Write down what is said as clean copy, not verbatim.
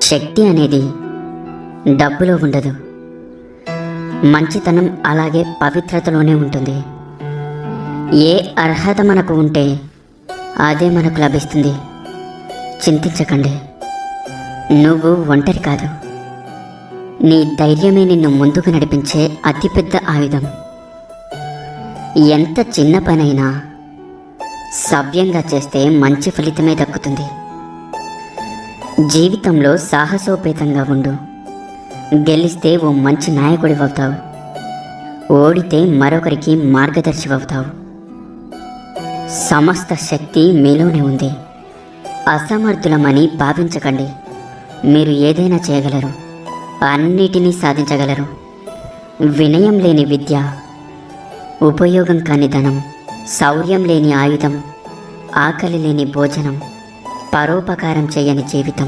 శక్తి అనేది డబ్బులో ఉండదు. మంచితనం అలాగే పవిత్రతలోనే ఉంటుంది. ఏ అర్హత మనకు ఉంటే అదే మనకు లభిస్తుంది. చింతించకండి, నువ్వు ఒంటరి కాదు. నీ ధైర్యమే నిన్ను ముందుకు నడిపించే అతిపెద్ద ఆయుధం. ఎంత చిన్న పనైనా సవ్యంగా చేస్తే మంచి ఫలితమే దక్కుతుంది. జీవితంలో సాహసోపేతంగా ఉండు. గెలిస్తే ఓ మంచి నాయకుడివవుతావు. ఓడితే మరొకరికి మార్గదర్శివవుతావు. సమస్త శక్తి మీలోనే ఉంది. అసమర్థులమని భావించకండి. మీరు ఏదైనా చేయగలరు, అన్నిటినీ సాధించగలరు. వినయం లేని విద్య, ఉపయోగం కాని ధనం, శౌర్యం లేని ఆయుధం, ఆకలి లేని భోజనం, పరోపకారం చేయని జీవితం